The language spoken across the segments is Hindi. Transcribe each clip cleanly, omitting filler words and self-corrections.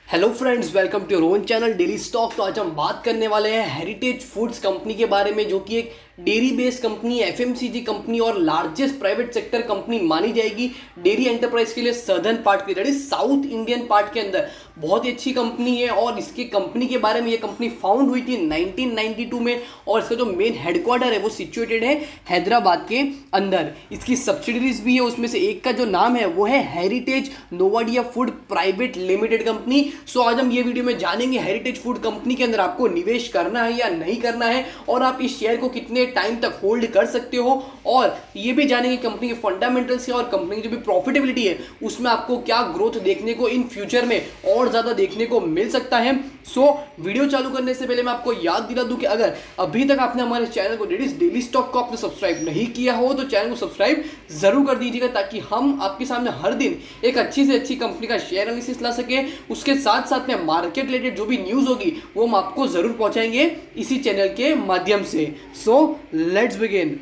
Hello friends, welcome to your own channel Daily Stock. तो आज हम बात करने वाले हैं हेरिटेज फूड्स कंपनी के बारे में, जो कि एक dairy based company, FMCG company और लार्जेस्ट प्राइवेट सेक्टर कंपनी मानी जाएगी डेयरी एंटरप्राइज के लिए सदर्न पार्ट के, that is south Indian part के अंदर। बहुत ही अच्छी कंपनी है और इसकी कंपनी के बारे में, ये कंपनी फाउंड हुई थी 1992 में और इसका जो मेन हेडक्वार्टर है वो सिचुएटेड है हैदराबाद के अंदर। इसकी सब्सिडरीज भी है, उसमें से एक का जो नाम है वो है Heritage Novandie food private limited company. So आज हम ये वीडियो में जानेंगे हेरिटेज फूड कंपनी के अंदर आपको निवेश करना है या नहीं करना है, और आप इस शेयर को कितने टाइम तक होल्ड कर सकते हो, और ये भी जानेंगे कंपनी के फंडामेंटल्स और कंपनी की जो भी प्रॉफिटेबिलिटी है उसमें आपको क्या ग्रोथ देखने को इन फ्यूचर में और ज्यादा देखने को मिल सकता है। सो वीडियो चालू करने से पहले मैं आपको याद दिला दूं कि अगर अभी तक आपने हमारे चैनल को डेली स्टॉक को आपने सब्सक्राइब नहीं किया हो तो चैनल को सब्सक्राइब जरूर कर दीजिएगा, ताकि हम आपके सामने हर दिन एक अच्छी से अच्छी कंपनी का शेयर एनालिसिस ला सके। उसके साथ साथ में मार्केट रिलेटेड जो भी न्यूज़ होगी वो हम आपको जरूर पहुंचाएंगे इसी चैनल के माध्यम से। So let's begin.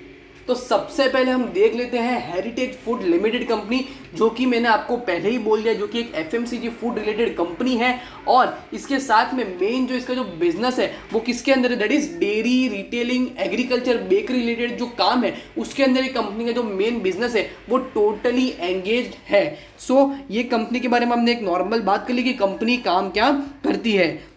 तो सबसे पहले हम देख लेते हैं हेरिटेज फूड लिमिटेड कंपनी, जो कि मैंने आपको पहले ही बोल दिया, जो कि एक एफएमसीजी फूड रिलेटेड कंपनी है। और इसके साथ में मेन जो इसका जो बिजनेस है वो किसके अंदर है, that is dairy, retailing, agriculture, bakery related जो काम है उसके अंदर ये कंपनी का जो मेन बिजनेस है वो टोटली एंगेज्ड है। सो ये कंपनी के बारे में हमने एक नॉर्मल बात कर ली कि कंपनी काम क्या करती है।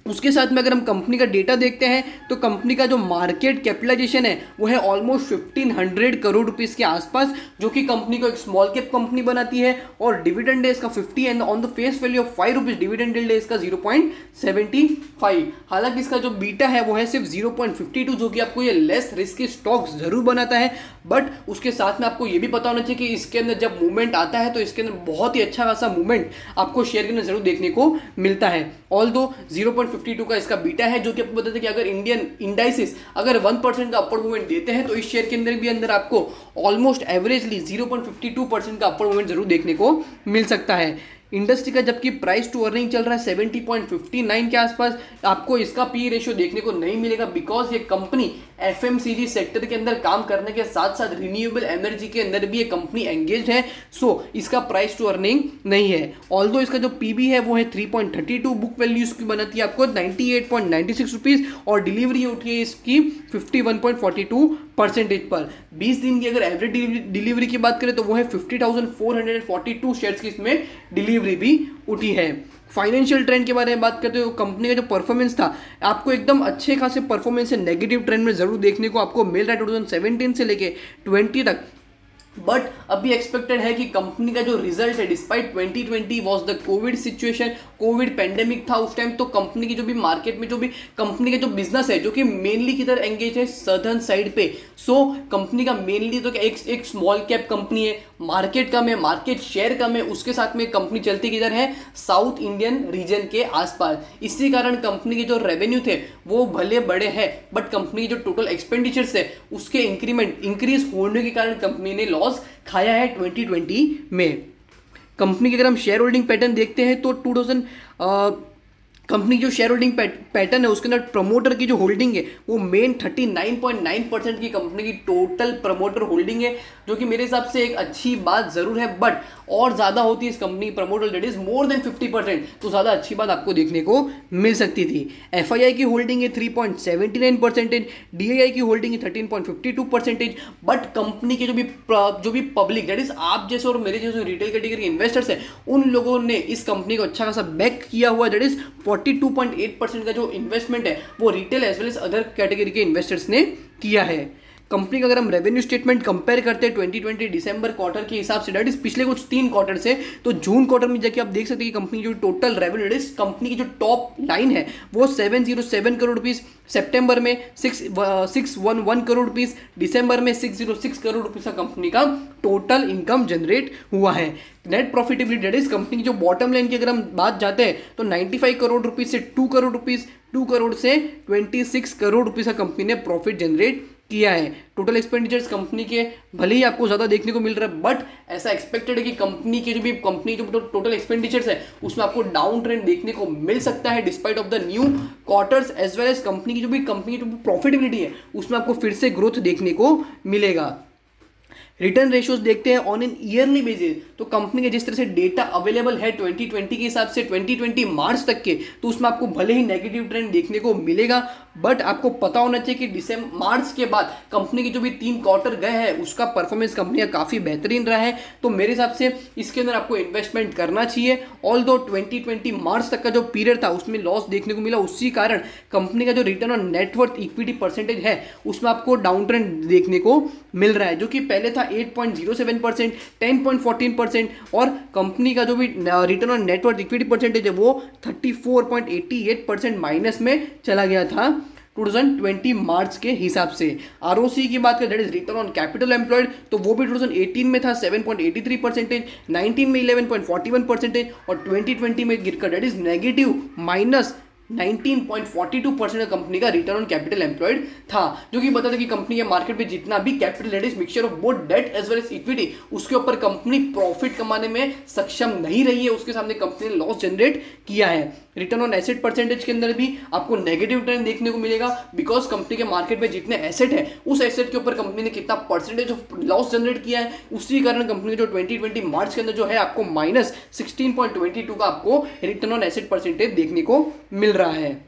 उसके साथ में अगर हम कंपनी का डेटा देखते हैं तो कंपनी का जो मार्केट कैपिटलाइजेशन है वो है ऑलमोस्ट 1500 करोड़ रुपीस के आसपास, जो कि कंपनी को एक स्मॉल कैप कंपनी बनाती है। और डिविडेंड है इसका 50 and on the face value of 5 rupees dividend है इसका 0.75। हालांकि इसका जो बीटा है वो है सिर्फ 0.52, जो कि आपको ये लेस रिस्की स्टॉक्स जरूर बनाता है। बट उसके साथ में आपको ये भी पता होना चाहिए कि इसके अंदर जब मूवमेंट आता है तो इसके अंदर बहुत ही अच्छा खासा मूवमेंट आपको शेयर के अंदर जरूर देखने को मिलता है। ऑल्दो 0.52 का इसका बीटा है, जो कि आपको बताते हैं कि अगर इंडियन इंडाइसिस अगर 1% का अपवर्ड मूवमेंट देते हैं तो इस शेयर के अंदर आपको ऑलमोस्ट एवरेजली 0.52% का अपवर्ड मूवमेंट जरूर देखने को मिल सकता है। इंडस्ट्री का जबकि प्राइस टू अर्निंग चल रहा है 70.59 के आसपास, आपको इसका पी रेशियो देखने को नहीं मिलेगा, बिकॉज ये कंपनी एफएमसीजी सेक्टर के अंदर काम करने के साथ साथ रिन्यूएबल एनर्जी के अंदर भी ये कंपनी एंगेज है। सो इसका प्राइस टू अर्निंग नहीं है। ऑल्दो इसका जो पीबी है वो है 3.32, बुक वैल्यू इसकी बनाती है आपको 98.96 रुपीज, और डिलीवरी उठी है इसकी 51.42% पर। 20 दिन की अगर एवरेज डिलीवरी की बात करें तो वो है 50,442 शेयर्स की इसमें डिलीवरी भी उठी है। फाइनेंशियल ट्रेंड के बारे में बात करते हो, कंपनी का जो परफॉर्मेंस था आपको एकदम अच्छे खासे परफॉर्मेंस है, नेगेटिव ट्रेंड में जरूर देखने को आपको मिल रहा है 2017 से लेके 20 तक। बट अभी एक्सपेक्टेड है कि कंपनी का जो रिजल्ट है, despite 2020 was the Covid situation, Covid pandemic था उस टाइम, तो कंपनी की जो भी मार्केट में जो भी कंपनी का जो बिजनेस है, जो कि मेनली किधर एंगेज है, सदर्न साइड पे। सो कंपनी का मेनली तो क्या एक स्मॉल कैप कंपनी है, मार्केट कम है, मार्केट शेयर कम है, उसके साथ में कंपनी चलती किधर है, साउथ इंडियन रीजन के आसपास। इसी कारण कंपनी के जो रेवेन्यू थे वो भले बड़े हैं, बट कंपनी की जो टोटल एक्सपेंडिचर्स है उसके इंक्रीज होने के कारण कंपनी ने लॉस खाया है 2020 में। कंपनी के अगर हम शेयर होल्डिंग पैटर्न देखते हैं तो कंपनी जो शेयर होल्डिंग पैटर्न है उसके अंदर प्रमोटर की जो होल्डिंग है वो मेन 39.9% की कंपनी की टोटल प्रमोटर होल्डिंग है, जो कि मेरे हिसाब से एक अच्छी बात जरूर है। बट और ज़्यादा होती है इस कंपनी की promoter, that is more than 50%, तो ज़्यादा अच्छी बात आपको देखने को मिल सकती थी। एफआईआई की होल्डिंग है 3.79%, डीआईआई की होल्डिंग है 13.52%। बट कंपनी के जो भी पब्लिक, दैट इज आप जैसे और मेरे जैसे रिटेल कैटेगरी के इन्वेस्टर्स हैं, उन लोगों ने इस कंपनी को अच्छा खासा बैक किया हुआ, दैट इज 42.8% का जो इन्वेस्टमेंट है वो retail as well as other category के इन्वेस्टर्स ने किया है। कंपनी का अगर हम रेवेन्यू स्टेटमेंट कंपेयर करते हैं 2020 दिसंबर क्वार्टर के हिसाब से, दैट इज पिछले कुछ 3 क्वार्टर से, तो जून क्वार्टर में जाके आप देख सकते हैं कि कंपनी जो टोटल रेवेन्यू, कंपनी की जो टॉप लाइन है वो 707 करोड़ रुपीस, सितंबर में 611 करोड़ रुपीस, दिसंबर में 606 करोड़ रुपीस का कंपनी का टोटल इनकम जनरेट हुआ है। Net profitability, that is company की जो बॉटम लाइन की अगर हम बात जाते हैं तो 95 करोड़ रुपीस से 2 करोड़ रुपीस, 2 करोड़ से 26 करोड़ रुपीस का कंपनी ने प्रॉफिट जनरेट किया है। टोटल एक्सपेंडिचर्स कंपनी के भले ही आपको ज़्यादा देखने को मिल रहा है, बट ऐसा एक्सपेक्टेड है कि कंपनी जो टोटल एक्सपेंडिचर्स है उसमें आपको डाउन ट्रेंड देखने को मिल सकता है, despite of the new quarters as well as company की जो भी प्रॉफिटेबिलिटी है उसमें आपको फिर से ग्रोथ देखने को मिलेगा। रिटर्न रेशियोज देखते हैं ऑन एन ईयरली बेसिस, तो कंपनी के जिस तरह से डेटा अवेलेबल है 2020 के हिसाब से 2020 मार्च तक के, तो उसमें आपको भले ही नेगेटिव ट्रेंड देखने को मिलेगा, बट आपको पता होना चाहिए कि दिसंबर मार्च के बाद कंपनी के जो भी 3 क्वार्टर गए हैं उसका परफॉर्मेंस कंपनी का काफ़ी बेहतरीन रहा है। तो मेरे हिसाब से इसके अंदर आपको इन्वेस्टमेंट करना चाहिए। ऑल्दो 2020 मार्च तक का जो पीरियड था उसमें लॉस देखने को मिला, उसी कारण कंपनी का जो return on net worth equity percentage है उसमें आपको डाउन ट्रेंड देखने को मिल रहा है, जो कि पहले था 8.07%, 10.14% और कंपनी का जो भी return on net worth equity percentage है वो 34.88% माइनस में चला गया था 2020 मार्च के हिसाब से। आरओसी की बात करें, that is return on capital employed, तो वो भी 2018 में था 7.83%, 19 में 11.41% और 2020 में गिरकर दैट इज नेगेटिव माइनस 19.42% का कंपनी का रिटर्न ऑन कैपिटल एम्प्लॉयड था, जो कि बताता है कि कंपनी के मार्केट में जितना भी capital that is mixture of both debt as well as equity, उसके ऊपर कंपनी प्रॉफिट कमाने में सक्षम नहीं रही है, उसके सामने कंपनी ने लॉस जनरेट किया है। रिटर्न ऑन एसेट परसेंटेज के अंदर भी आपको नेगेटिव ट्रेंड देखने को मिलेगा, बिकॉज कंपनी के मार्केट में जितने एसेट है उस एसेट के ऊपर कंपनी ने कितना परसेंटेज ऑफ लॉस जनरेट किया है, उसी कारण कंपनी जो 2020 मार्च के अंदर जो है आपको माइनस 16.22 का आपको रिटर्न ऑन एसेट परसेंटेज देखने को मिल रहा है।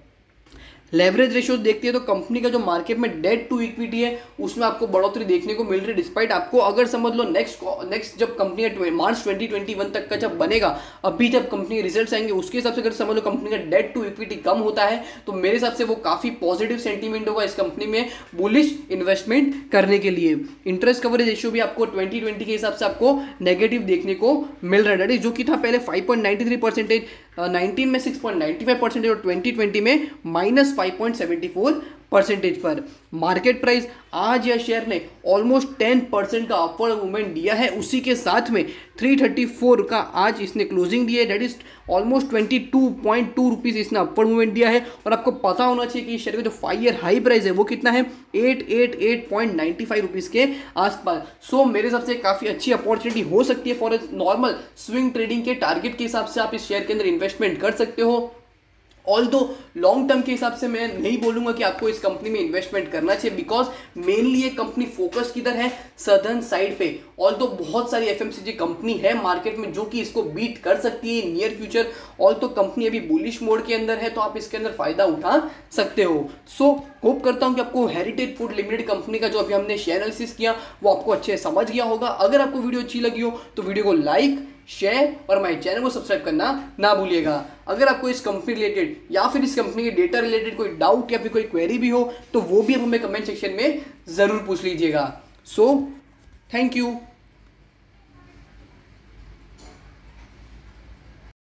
लेवरेज रेशियो देखते हैं तो कंपनी का जो मार्केट में डेट टू इक्विटी है उसमें आपको बढ़ोतरी देखने को मिल रही है, डिस्पाइट आपको अगर समझ लो नेक्स्ट जब कंपनी का मार्च 2021 तक का जब बनेगा, अभी जब कंपनी के रिजल्ट्स आएंगे उसके हिसाब से अगर समझ लो कंपनी का डेट टू इक्विटी कम होता है तो मेरे हिसाब से वो काफी पॉजिटिव सेंटीमेंट होगा इस कंपनी में बुलिश इन्वेस्टमेंट करने के लिए। इंटरेस्ट कवरेज रेशियो भी आपको 2020 के हिसाब से आपको नेगेटिव देखने को मिल रहा है, जो कि था पहले 5.93%, 19 में 6.95% और 2020 में माइनस 5.74% पर। मार्केट प्राइस आज या शेयर ने ऑलमोस्ट 10% का अपवर्ड मूवमेंट दिया है, उसी के साथ में 334 का आज इसने क्लोजिंग दिया है, दैट इज ऑलमोस्ट 22.2 रुपीज इसने अपवर्ड मूवमेंट दिया है। और आपको पता होना चाहिए कि इस शेयर का जो 5 ईयर हाई प्राइस है वो कितना है 888.95 रुपीज के आसपास। सो मेरे हिसाब से काफी अच्छी अपॉर्चुनिटी हो सकती है for a normal swing trading के टारगेट के हिसाब से आप इस शेयर के अंदर इन्वेस्टमेंट कर सकते हो। ऑल्दो लॉन्ग टर्म के हिसाब से मैं नहीं बोलूंगा कि आपको इस कंपनी में इन्वेस्टमेंट करना चाहिए, बिकॉज मेनली ये कंपनी फोकस किधर है, सदर्न साइड पे। ऑल्दो बहुत सारी एफएमसीजी कंपनी है मार्केट में जो कि इसको बीट कर सकती है नियर फ्यूचर। ऑल्दो कंपनी अभी बुलिश मोड के अंदर है तो आप इसके अंदर फायदा उठा सकते हो। सो होप करता हूं कि आपको हेरिटेज फूड लिमिटेड कंपनी का जो अभी हमने शेयर एनालिसिस किया वो आपको अच्छे से समझ गया होगा। अगर आपको वीडियो अच्छी लगी हो तो वीडियो को लाइक, शेयर और हमारे चैनल को सब्सक्राइब करना ना भूलिएगा। अगर आपको इस कंपनी रिलेटेड या फिर इस कंपनी के डेटा रिलेटेड कोई डाउट या फिर कोई क्वेरी भी हो तो वो भी आप हमें कमेंट सेक्शन में जरूर पूछ लीजिएगा। So thank you.